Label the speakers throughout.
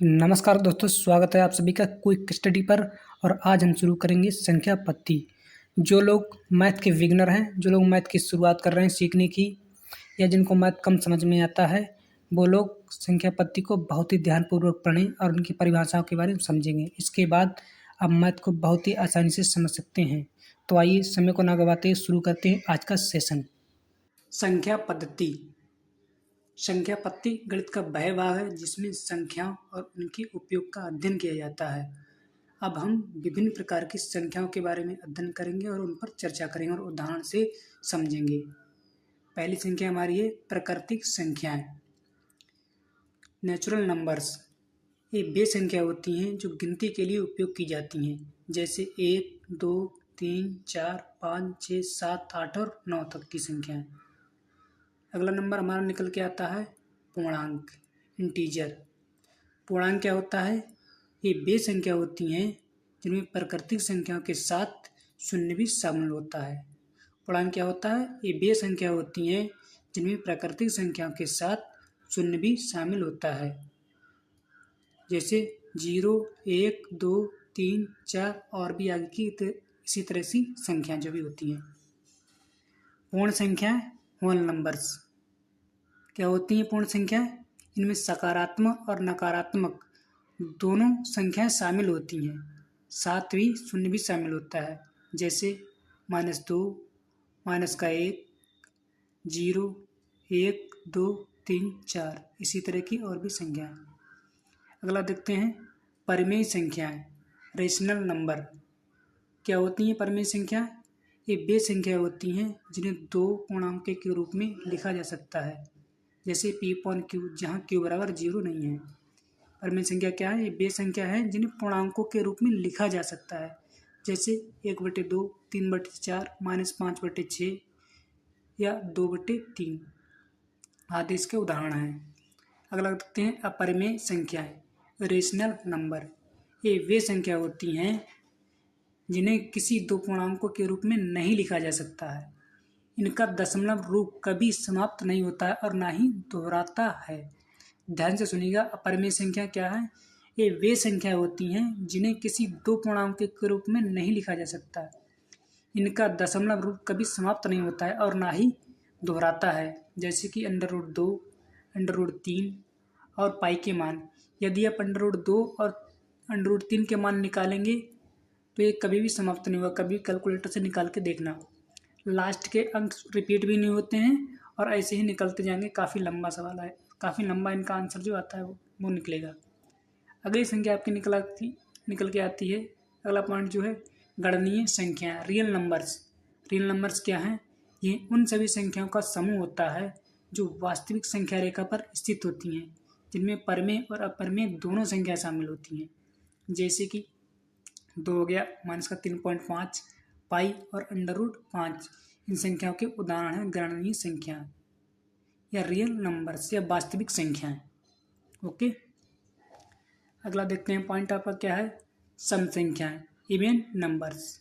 Speaker 1: नमस्कार दोस्तों, स्वागत है आप सभी का क्विक स्टडी पर। और आज हम शुरू करेंगे संख्या पत्ती। जो लोग मैथ के बिगिनर हैं, जो लोग मैथ की शुरुआत कर रहे हैं सीखने की, या जिनको मैथ कम समझ में आता है, वो लोग संख्या पत्ती को बहुत ही ध्यानपूर्वक पढ़ें और उनकी परिभाषाओं के बारे में समझेंगे। इसके बाद आप मैथ को बहुत ही आसानी से समझ सकते हैं। तो आइए समय को ना गवाते हुए शुरू करते हैं आज का सेशन। संख्या पद्धति। संख्या पत्ती गणित का वह भाग है जिसमें संख्याओं और उनके उपयोग का अध्ययन किया जाता है। अब हम विभिन्न प्रकार की संख्याओं के बारे में अध्ययन करेंगे और उन पर चर्चा करेंगे और उदाहरण से समझेंगे। पहली संख्या हमारी है प्राकृतिक संख्याएं, नेचुरल नंबर्स। ये वे संख्या होती हैं जो गिनती के लिए उपयोग की जाती हैं, जैसे 1, 2, 3, 4, 5, 6, 7, 8 और 9 तक की संख्याएं। अगला नंबर हमारा निकल के आता है पूर्णांक, इंटीजर। पूर्णांक क्या होता है? ये वे संख्या होती हैं जिनमें प्राकृतिक संख्याओं के साथ शून्य भी शामिल होता है। पूर्णांक क्या होता है? ये वे संख्या होती हैं जिनमें प्राकृतिक संख्याओं के साथ शून्य भी शामिल होता है, जैसे 0, 1, 2, 3, 4 और भी आगे की इसी तरह की संख्याएं जो भी होती हैं। पूर्ण संख्याएं, होल नंबर्स, क्या होती हैं पूर्ण संख्याएं? इनमें सकारात्मक और नकारात्मक दोनों संख्याएं शामिल होती हैं, साथ ही शून्य भी शामिल होता है, जैसे -2, -1, 0, 1, 2, 3, 4 इसी तरह की और भी संख्याएं। अगला देखते हैं परिमेय संख्याएं, रेशनल नंबर। क्या होती हैं परिमेय संख्या? ये वे संख्या होती हैं जिन्हें दो पूर्णांकों के रूप में लिखा जा सकता है, जैसे P/Q, जहाँ Q बराबर 0 नहीं है। परिमेय संख्या क्या है? ये वे संख्या है जिन्हें पूर्णांकों के रूप में लिखा जा सकता है, जैसे 1/2, 3/4, -5/6 या 2/3 आदि इसके उदाहरण हैं। अगला देखते हैं अपरिमेय संख्याएं, रेशनल नंबर। ये वे संख्या होती हैं जिन्हें किसी दो पूर्णांकों के रूप में नहीं लिखा जा सकता है। इनका दशमलव रूप कभी समाप्त नहीं होता है और ना ही दोहराता है। ध्यान से सुनिएगा, अपरिमेय संख्या क्या है? ये वे संख्या होती हैं जिन्हें किसी दो पूर्णांकों के रूप में नहीं लिखा जा सकता है। इनका दशमलव रूप कभी समाप्त नहीं होता है और ना ही दोहराता है, जैसे कि √2, √3 और पाई के मान। यदि आप √2 और √3 के मान निकालेंगे तो ये कभी भी समाप्त नहीं होगा। कभी कैलकुलेटर से निकाल के देखना, लास्ट के अंक रिपीट भी नहीं होते हैं और ऐसे ही निकलते जाएंगे। काफ़ी लंबा सवाल है, काफ़ी लंबा इनका आंसर जो आता है वो निकलेगा। अगली संख्या आपकी निकल के आती है। अगला पॉइंट जो है गणनीय संख्या, रियल नंबर्स। रियल नंबर्स क्या हैं? ये उन सभी संख्याओं का समूह होता है जो वास्तविक संख्या रेखा पर स्थित होती हैं, जिनमें परिमेय और अपरिमेय दोनों संख्या शामिल होती हैं, जैसे कि 2 हो गया, -3.5, पाई और √5। इन संख्याओं के उदाहरण हैं गणनीय संख्या या रियल नंबर्स या वास्तविक संख्याएं। ओके, अगला देखते हैं पॉइंट आपका क्या है, सम संख्याएं, इवन नंबर्स।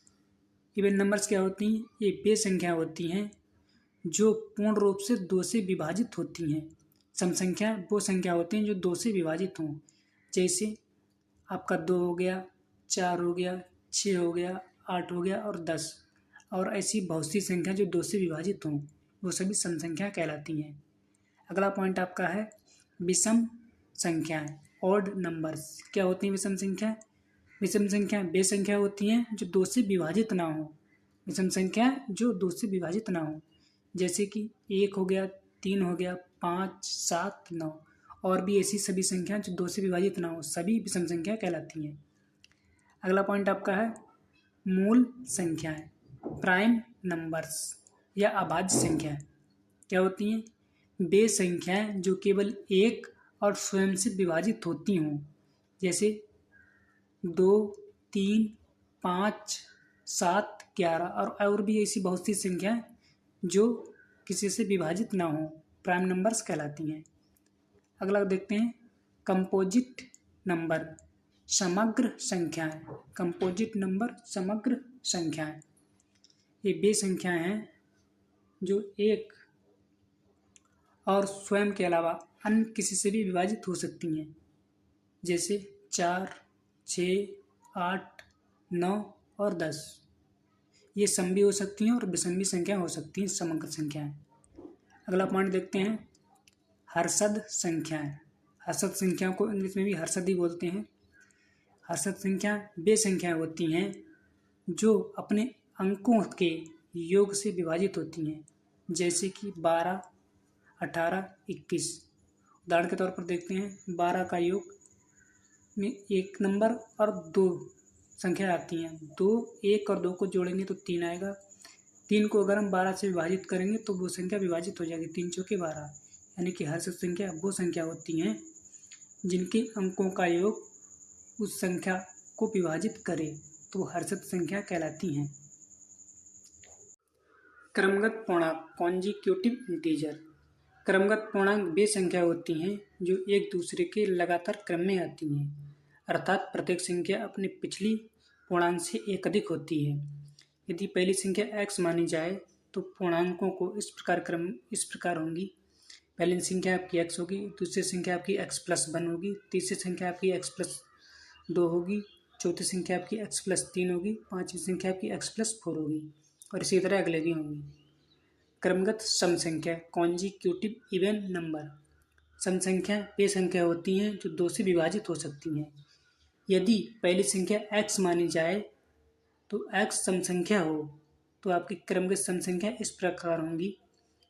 Speaker 1: इवन नंबर्स क्या होती हैं? ये वे संख्या होती हैं जो पूर्ण रूप से 2 से विभाजित होती हैं। सम संख्या वो संख्या होती हैं जो 2 से विभाजित हों, जैसे आपका 2 हो गया, 4 हो गया, 6 हो गया, 8 हो गया और 10। और ऐसी बहुत सी संख्या जो 2 से विभाजित हों, वो सभी सम संख्या कहलाती हैं। अगला पॉइंट आपका है विषम संख्याएं, ऑड नंबर्स। क्या होती हैं विषम संख्या? विषम संख्या वे संख्या होती हैं जो 2 से विभाजित ना हो। विषम संख्या जो 2 से विभाजित ना हो, जैसे कि 1 हो गया, 3 हो गया, 5, 7, 9 और भी ऐसी सभी संख्या जो 2 से विभाजित ना हो, सभी विषम संख्या कहलाती हैं। अगला पॉइंट आपका है मूल संख्याएं, प्राइम नंबर्स या अभाज्य संख्याएं। क्या होती हैं? वे संख्याएं जो केवल एक और स्वयं से विभाजित होती हों, जैसे 2, 3, 5, 7, 11 और भी ऐसी बहुत सी संख्याएं जो किसी से विभाजित ना हो, प्राइम नंबर्स कहलाती हैं। अगला देखते हैं कंपोजिट नंबर, समग्र संख्याएं। कंपोजिट नंबर, समग्र संख्याएं। ये वे संख्याएं हैं जो एक और स्वयं के अलावा अन्य किसी से भी विभाजित हो सकती हैं, जैसे 4, 6, 8, 9 और 10। ये सम भी हो सकती हैं और विषम भी संख्या हो सकती हैं, समंक संख्याएं। अगला पॉइंट देखते हैं, हर्षद संख्याएं। हर्षद संख्या को इंग्लिश में भी हर्षद ही बोलते हैं। हर्षद संख्या वे संख्याएं होती हैं जो अपने अंकों के योग से विभाजित होती हैं, जैसे कि 12, 18, 21। उदाहरण के तौर पर देखते हैं, 12 का योग में 1 नंबर और 2 संख्या आती हैं। 2, 1 और 2 को जोड़ेंगे तो 3 आएगा। 3 को अगर हम 12 से विभाजित करेंगे तो वो संख्या विभाजित हो जाएगी, 3 चौके 12। यानी कि हर्षद संख्या वो संख्या होती हैं जिनके अंकों का योग उस संख्या को विभाजित करे, तो हर्षद संख्या कहलाती हैं। क्रमगत पूर्णांक, कॉन्जिक्यूटिव इंटीजर। क्रमगत पूर्णांक वे संख्या होती हैं जो एक दूसरे के लगातार क्रम में आती हैं, अर्थात प्रत्येक संख्या अपनी पिछली पूर्णांक से एक अधिक होती है। यदि पहली संख्या x मानी जाए तो पूर्णांकों को इस प्रकार होंगी। पहली संख्या आपकी x होगी, दूसरी संख्या आपकी x+1 होगी, तीसरी संख्या आपकी x+2 होगी, चौथी संख्या आपकी x+3 होगी, पांचवी संख्या आपकी x+4 होगी और इसी तरह अगले भी होंगी। क्रमगत सम संख्या, कॉन्जिक्यूटिव इवन नंबर। सम संख्या वे संख्या होती हैं जो 2 से विभाजित हो सकती हैं। यदि पहली संख्या x मानी जाए तो x सम संख्या हो तो आपकी क्रमगत सम संख्या इस प्रकार होंगी।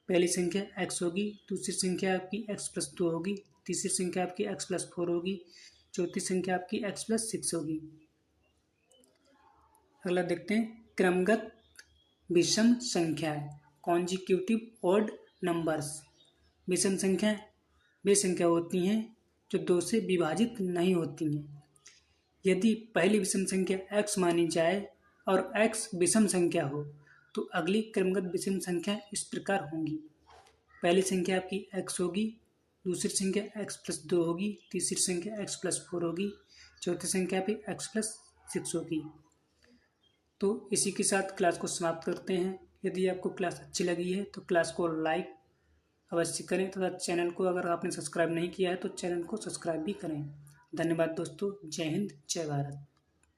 Speaker 1: पहली संख्या x होगी, दूसरी संख्या आपकी x+2 होगी, तीसरी संख्या आपकी x+4 होगी, चौथी संख्या आपकी x+6 होगी। अगला देखते हैं, क्रमगत विषम संख्याएं, कॉन्जिक्यूटिव ऑड नंबर्स। विषम संख्या वे संख्या होती हैं जो 2 से विभाजित नहीं होती हैं। यदि पहली विषम संख्या x मानी जाए और x विषम संख्या हो तो अगली क्रमगत विषम संख्या इस प्रकार होंगी। पहली संख्या आपकी x होगी, दूसरी संख्या x+2 होगी, तीसरी संख्या x+4 होगी, चौथी संख्या आपकी x+6 होगी। तो इसी के साथ क्लास को समाप्त करते हैं। यदि आपको क्लास अच्छी लगी है तो क्लास को लाइक अवश्य करें तथा चैनल को अगर आपने सब्सक्राइब नहीं किया है तो चैनल को सब्सक्राइब भी करें। धन्यवाद दोस्तों। जय हिंद, जय भारत।